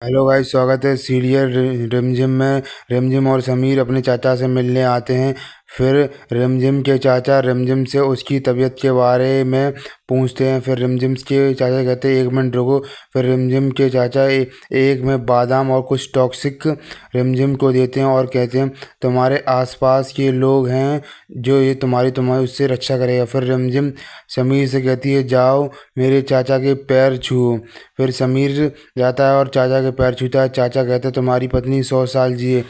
Hello guys, स्वागत है serial रिमझिम में। रिमझिम और समीर अपने चाचा से मिलने आते हैं। फिर रिमझिम के चाचा रिमझिम से उसकी तबीयत के बारे में पूछते हैं। फिर रिमझिम के चाचा कहते हैं, एक मिनट रुको। फिर रिमझिम के चाचा एक में बादाम और कुछ टॉक्सिक रिमझिम को देते हैं और कहते हैं, तुम्हारे आसपास के लोग हैं जो ये तुम्हारी तुम्हारी उससे रक्षा करेगा। फिर रिमझिम समीर से कहती है, जाओ मेरे चाचा के पैर छुओ। फिर समीर जाता है और चाचा के पैर छूता है। चाचा कहते हैं, तुम्हारी पत्नी 100 साल जिए।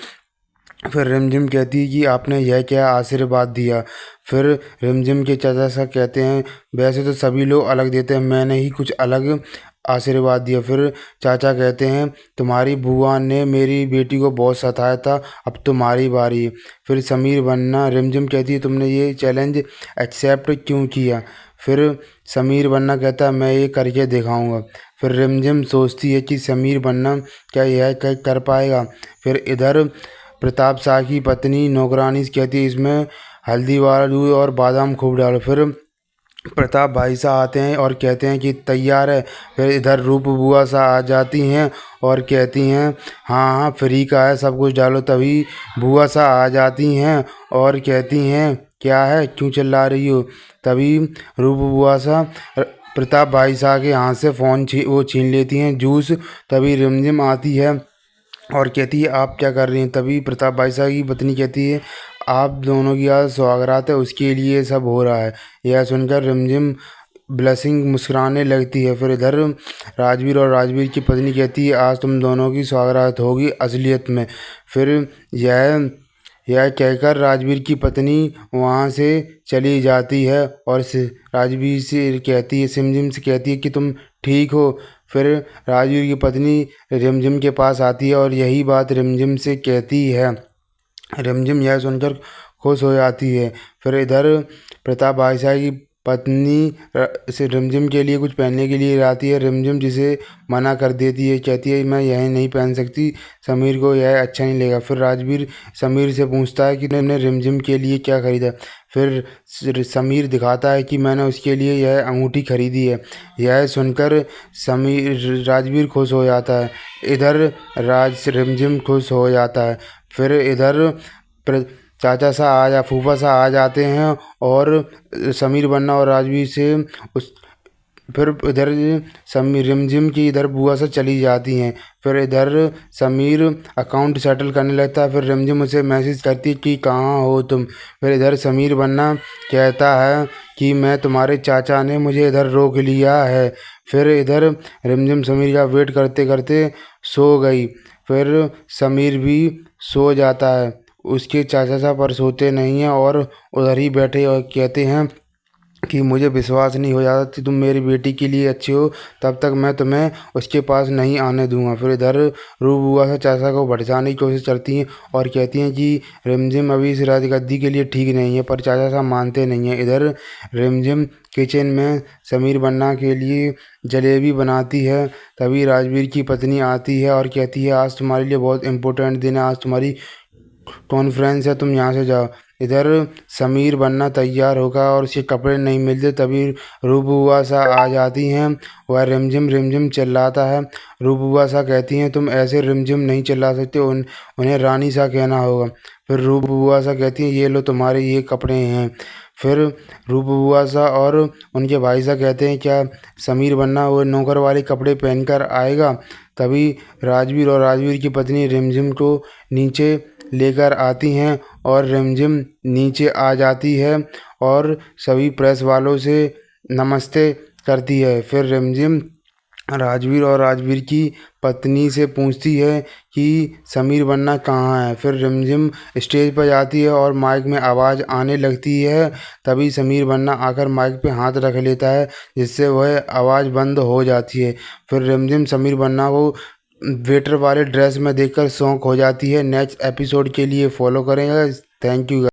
फिर रिमझिम कहती है कि आपने यह क्या आशीर्वाद दिया। फिर रिमझिम के चाचा सा कहते हैं, वैसे तो सभी लोग अलग देते हैं, मैंने ही कुछ अलग आशीर्वाद दिया। फिर चाचा कहते हैं, तुम्हारी बुआ ने मेरी बेटी को बहुत सताया था, अब तुम्हारी बारी है। फिर समीर बनना रिमझिम कहती है, तुमने ये चैलेंज एक्सेप्ट क्यों किया। फिर समीर बनना कहता है, मैं ये करके दिखाऊंगा। फिर रिमझिम सोचती है कि समीर बनना क्या यह कर पाएगा। फिर इधर प्रताप शाह की पत्नी नौकरानी से कहती है, इसमें हल्दी वाला दूध और बादाम खूब डालो। फिर प्रताप भाई साहब आते हैं और कहते हैं कि तैयार है। फिर इधर रूप बुआ सा आ जाती हैं और कहती हैं, हाँ हाँ फ्री का है, सब कुछ डालो। तभी बुआ सा आ जाती हैं और कहती हैं, क्या है, क्यों चिल्ला रही हो। तभी रूप बुआ सा प्रताप भाई साहब के हाथ से फ़ोन वो छीन लेती हैं, जूस। तभी रिमझिम आती है और कहती है, आप क्या कर रही हैं। तभी प्रताप भाई साहब की पत्नी कहती है, आप दोनों की आज सौगात है, उसके लिए सब हो रहा है। यह सुनकर रिमझिम ब्लशिंग मुस्कुराने लगती है। फिर इधर राजवीर और राजवीर की पत्नी कहती है, आज तुम दोनों की सौगात होगी असलियत में। फिर यह यह कहकर राजवीर की पत्नी वहाँ से चली जाती है और राजवीर से कहती है, रिमझिम से कहती है कि तुम ठीक हो। फिर राजवीर की पत्नी रिमझिम के पास आती है और यही बात रिमझिम से कहती है। रिमझिम यह सुनकर खुश हो जाती है। फिर इधर प्रताप बादशाह की पत्नी इसे रिमझिम के लिए कुछ पहनने के लिए लाती है। रिमझिम जिसे मना कर देती है, कहती है, मैं यह नहीं पहन सकती, समीर को यह अच्छा नहीं लगेगा। फिर राजवीर समीर से पूछता है कि तुमने रिमझिम के लिए क्या खरीदा। फिर समीर दिखाता है कि मैंने उसके लिए यह अंगूठी खरीदी है। यह सुनकर समीर राजवीर खुश हो जाता है। इधर रिमझिम खुश हो जाता है। फिर इधर चाचा सा फूफा सा आ जाते हैं और समीर बन्ना और राजवीर से उस फिर इधर समीर रिमझिम की इधर बुआ से चली जाती हैं। फिर इधर समीर अकाउंट सेटल करने लगता है। फिर रिमझिम उसे मैसेज करती है कि कहाँ हो तुम। फिर इधर समीर बन्ना कहता है कि मैं तुम्हारे चाचा ने मुझे इधर रोक लिया है। फिर इधर रिमझिम समीर का वेट करते करते सो गई। फिर समीर भी सो जाता है। उसके चाचा साहब पर सोते नहीं हैं और उधर ही बैठे और कहते हैं कि मुझे विश्वास नहीं हो जाता कि तुम मेरी बेटी के लिए अच्छे हो, तब तक मैं तुम्हें उसके पास नहीं आने दूंगा। फिर इधर रूप बुआ से चाचा को भड़काने की कोशिश करती हैं और कहती हैं कि रिमझिम अभी इस राजगद्दी के लिए ठीक नहीं है, पर चाचा साहब मानते नहीं हैं। इधर रिमझिम किचन में समीर बन्ना के लिए जलेबी बनाती है। तभी राजवीर की पत्नी आती है और कहती है, आज तुम्हारे लिए बहुत इंपॉर्टेंट दिन है, आज तुम्हारी कॉन्फ्रेंस है, तुम यहाँ से जाओ। इधर समीर बनना तैयार होगा और उसके कपड़े नहीं मिलते। तभी रूबुआ सा आ जाती हैं। वह रिमझिम रिमझिम चिल्लाता है। रूबुआ सा कहती हैं, तुम ऐसे रिमझिम नहीं चिल्ला सकते, उन्हें रानी सा कहना होगा। फिर रूबुआ सा कहती हैं, ये लो तुम्हारे ये कपड़े हैं। फिर रूबुआ सा और उनके भाई सा कहते हैं, क्या समीर बनना वो नौकर वाले कपड़े पहनकर आएगा। तभी राजवीर और राजवीर की पत्नी रिमझिम को नीचे लेकर आती हैं और रिमझिम नीचे आ जाती है और सभी प्रेस वालों से नमस्ते करती है। फिर रिमझिम राजवीर और राजवीर की पत्नी से पूछती है कि समीर बन्ना कहाँ है। फिर रिमझिम स्टेज पर जाती है और माइक में आवाज़ आने लगती है। तभी समीर बन्ना आकर माइक पे हाथ रख लेता है, जिससे वह आवाज़ बंद हो जाती है। फिर रिमझिम समीर बन्ना को वेटर वाले ड्रेस में देखकर शौक हो जाती है। नेक्स्ट एपिसोड के लिए फॉलो करें। Thank you.